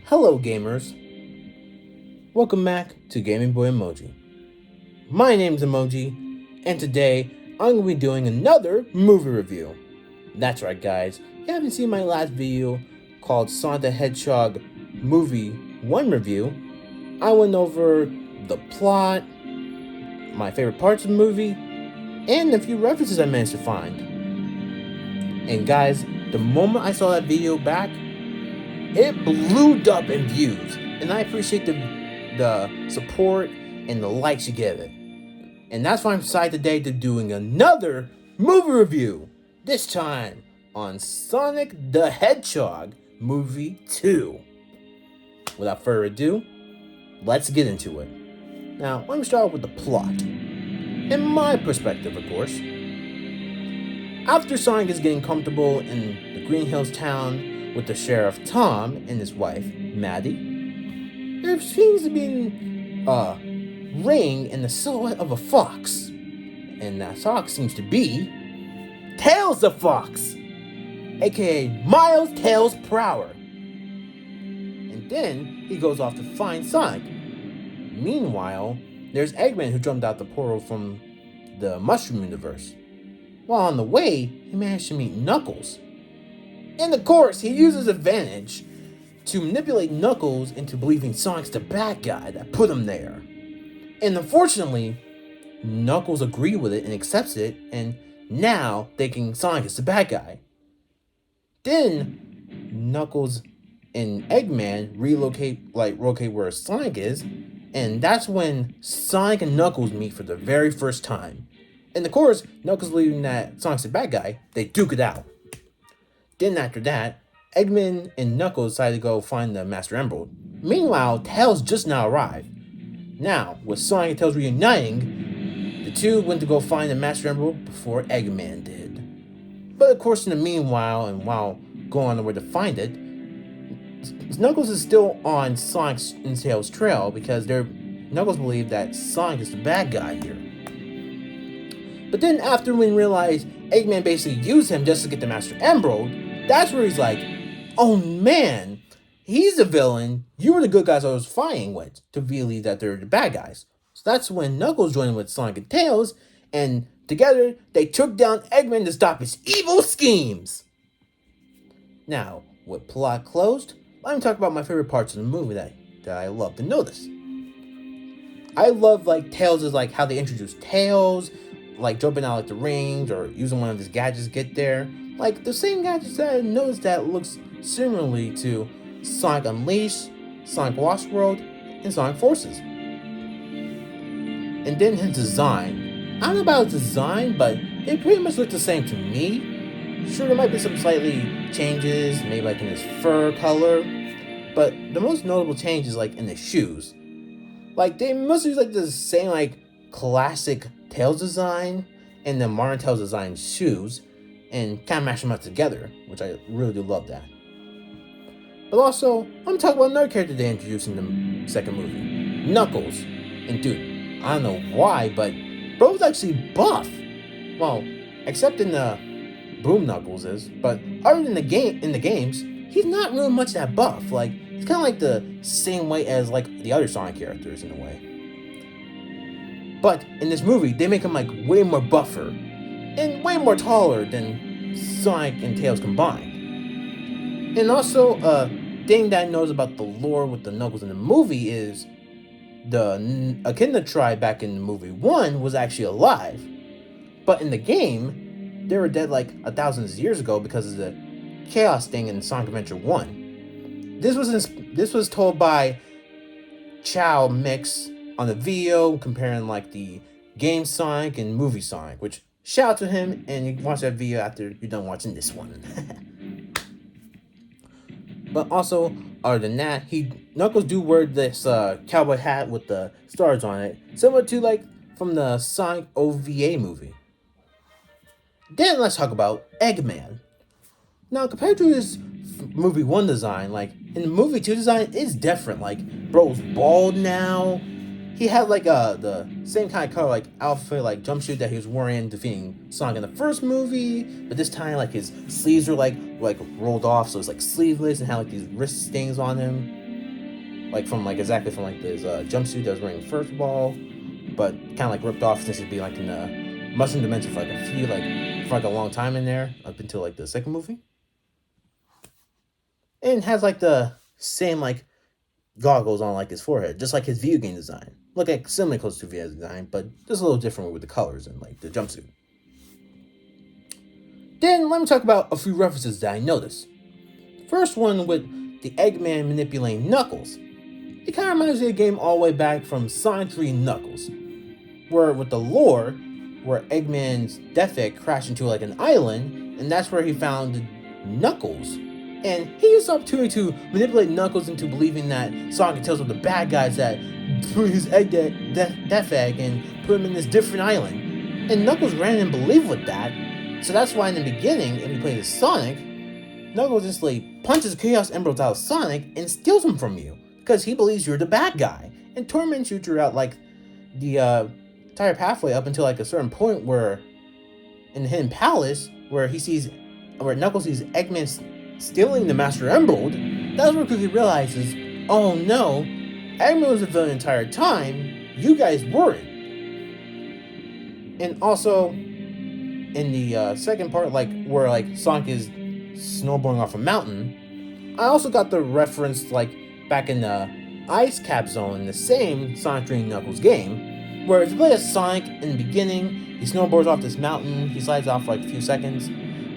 Hello gamers, welcome back to Gaming Boy Emoji. My name's Emoji, and today I'm going to be doing another movie review. That's right guys, you haven't seen my last video called Sonic the Hedgehog Movie 1 review. I went over the plot, my favorite parts of the movie, and a few references I managed to find. And guys, the moment I saw that video back, it blew up in views, and I appreciate the support and the likes you give it. And that's why I'm excited today to doing another movie review, this time on Sonic the Hedgehog Movie 2. Without further ado, let's get into it. Now, let me start with the plot. In my perspective, of course. After Sonic is getting comfortable in the Green Hills town with the Sheriff Tom and his wife, Maddie, there seems to be a ring in the silhouette of a fox. And that fox seems to be Tails the Fox, aka Miles Tails Prower. And then he goes off to find Sonic. Meanwhile, there's Eggman who jumped out the portal from the Mushroom Universe. While on the way, he managed to meet Knuckles. And of course, he uses advantage to manipulate Knuckles into believing Sonic's the bad guy that put him there. And unfortunately, Knuckles agreed with it and accepts it, and now thinking Sonic is the bad guy. Then Knuckles and Eggman relocate where Sonic is, and that's when Sonic and Knuckles meet for the very first time. And of course, Knuckles believing that Sonic's the bad guy, they duke it out. Then after that, Eggman and Knuckles decide to go find the Master Emerald. Meanwhile, Tails just now arrived. Now, with Sonic and Tails reuniting, the two went to go find the Master Emerald before Eggman did. But of course, in the meanwhile, and while going on the way to find it, Knuckles is still on Sonic's and Tails' trail because Knuckles believe that Sonic is the bad guy here. But then after we realize Eggman basically used him just to get the Master Emerald, that's where he's like, oh man, he's the villain, you were the good guys I was fighting with, to believe that they're the bad guys. So that's when Knuckles joined with Sonic and Tails, and together they took down Eggman to stop his evil schemes. Now, with plot closed, let me talk about my favorite parts of the movie that I love to notice. I love Tails is how they introduce Tails, jumping out the rings or using one of his gadgets to get there. The same gadgets that I noticed that looks similarly to Sonic Unleashed, Sonic Lost World, and Sonic Forces. And then his design. I don't know about his design, but it pretty much looks the same to me. Sure, there might be some slightly changes, maybe in his fur color, but the most notable change is in his shoes. They must use the same classic Tails design and the modern Tails design shoes and kind of mash them up together, which I really do love that. But also, I'm gonna talk about another character they introduced in the second movie, Knuckles. And dude, I don't know why, but bro's actually buff. Well, except in the Boom Knuckles is, but other than in the games, he's not really much that buff. He's kind of the same way as the other Sonic characters in a way. But in this movie, they make him way more buffer and way more taller than Sonic and Tails combined. And also, a thing that I noticed about the lore with the Knuckles in the movie is the Echidna tribe back in movie 1 was actually alive. But in the game, they were dead 1,000 years ago because of the chaos thing in Sonic Adventure 1. This was told by Chow Mix on the video comparing the game Sonic and movie Sonic, which shout out to him, and you can watch that video after you're done watching this one. But also, other than that, Knuckles do wear this cowboy hat with the stars on it, similar to from the Sonic OVA movie. Then let's talk about Eggman. Now, compared to his movie 1 design, in the movie 2 design, it's different. Bro's bald now. He had the same kind of color outfit jumpsuit that he was wearing defeating Sonic in the first movie, but this time his sleeves were rolled off, so it's sleeveless and had these wrist stains on him. exactly from like this jumpsuit that was wearing first of all, but kind of like ripped off since it'd be like in the mushroom dimension for like a long time in there up until like the second movie, and has like the same like goggles on like his forehead, just like his video game design. Look like similar close to video game design, but just a little different with the colors and like the jumpsuit. Then let me talk about a few references that I noticed. First one with the Eggman manipulating Knuckles. It kind of reminds me of a game all the way back from Sonic 3 Knuckles, where with the lore, where Eggman's Death Egg crashed into like an island, and that's where he found Knuckles. And he used the opportunity to manipulate Knuckles into believing that Sonic and Tails were the bad guys that threw his Death Egg and put him in this different island. And Knuckles ran and believed with that, so that's why in the beginning, if you play as Sonic, Knuckles instantly punches Chaos Emeralds out of Sonic and steals them from you, because he believes you're the bad guy, and torments you throughout like the entire pathway up until like a certain point where in the Hidden Palace, where Knuckles sees Eggman stealing the Master Emerald. That's where Cookie realizes, oh no, Eggman was a villain the entire time, you guys weren't. And also, in the second part, like where like Sonic is snowboarding off a mountain, I also got the reference like back in the Ice Cap Zone in the same Sonic 3 Knuckles game, where if you play as Sonic in the beginning, he snowboards off this mountain, he slides off for like a few seconds,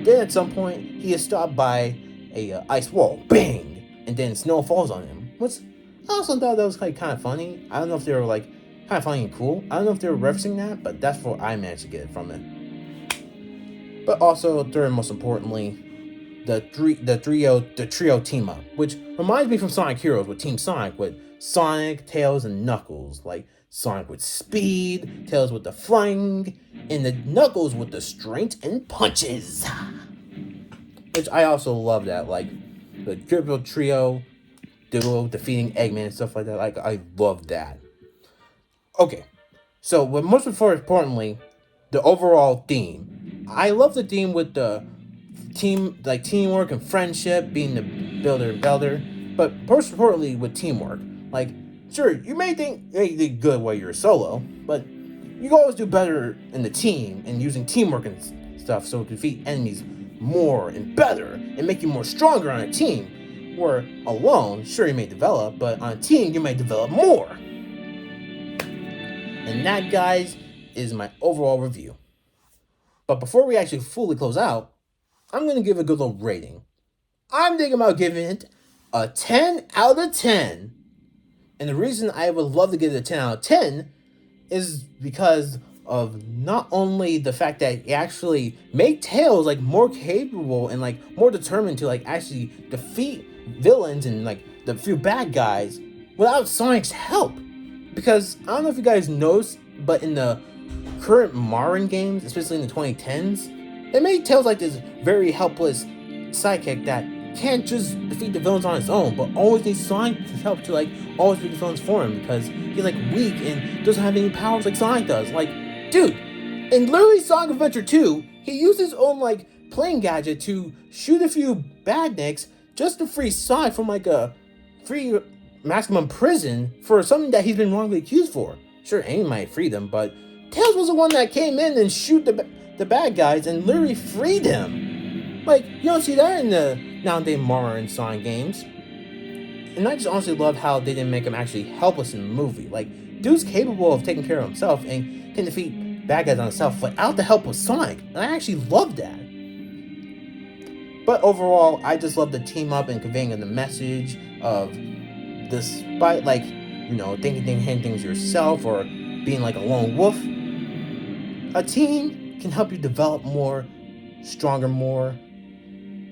then at some point he is stopped by a ice wall, bang, and then snow falls on him. Which I also thought that was like kind of funny. I don't know if they were like kind of funny and cool. I don't know if they were referencing that, but that's what I managed to get from it. But also, third and most importantly, the trio team up, which reminds me from Sonic Heroes with Team Sonic with Sonic, Tails, and Knuckles. Like Sonic with speed, Tails with the flying, and the Knuckles with the strength and punches. Which I also love that, like the triple trio duo defeating Eggman and stuff like that. Like I love that. Okay, so but most importantly, the overall theme. I love the theme with the teamwork and friendship being the builder and builder, but most importantly with teamwork. Like, sure, you may think you did good while you're solo, but you can always do better in the team and using teamwork and stuff so to defeat enemies more and better and make you more stronger on a team. Where alone, sure you may develop, but on a team you may develop more. And that, guys, is my overall review. But before we actually fully close out, I'm going to give a good little rating. I'm thinking about giving it a 10 out of 10. And the reason I would love to give it a 10 out of 10 is because of not only the fact that it actually made Tails like more capable and like more determined to like actually defeat villains and like the few bad guys without Sonic's help. Because I don't know if you guys noticed, but in the current Marin games, especially in the 2010s, they made Tails like this very helpless sidekick that can't just defeat the villains on his own, but always needs Sonic's help to like always beat the villains for him because he's like weak and doesn't have any powers like Sonic does. Like, dude, in literally Sonic Adventure 2, he used his own like playing gadget to shoot a few badniks just to free Sonic from like a free maximum prison for something that he's been wrongly accused for. Sure, Amy might free them, but Tails was the one that came in and shoot the bad guys and literally freed him. Like, you don't see that in the nowadays Mario and Sonic games. And I just honestly love how they didn't make him actually helpless in the movie. Like, dude's capable of taking care of himself and can defeat bad guys on himself without the help of Sonic. And I actually love that. But overall, I just love the team up and conveying the message of, despite like, you know, thinking things yourself or being like a lone wolf, a team can help you develop more, stronger more,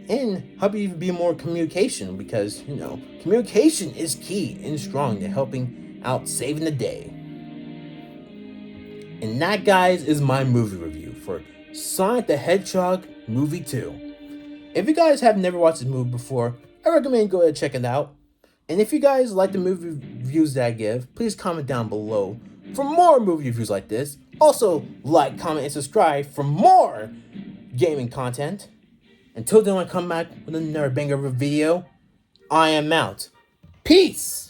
and help you be more communication because, you know, communication is key and strong to helping out saving the day. And that, guys, is my movie review for Sonic the Hedgehog Movie 2. If you guys have never watched this movie before, I recommend go ahead and check it out. And if you guys like the movie reviews that I give, please comment down below for more movie reviews like this. Also, like, comment, and subscribe for more gaming content. Until then, I come back with another banger of a video. I am out. Peace!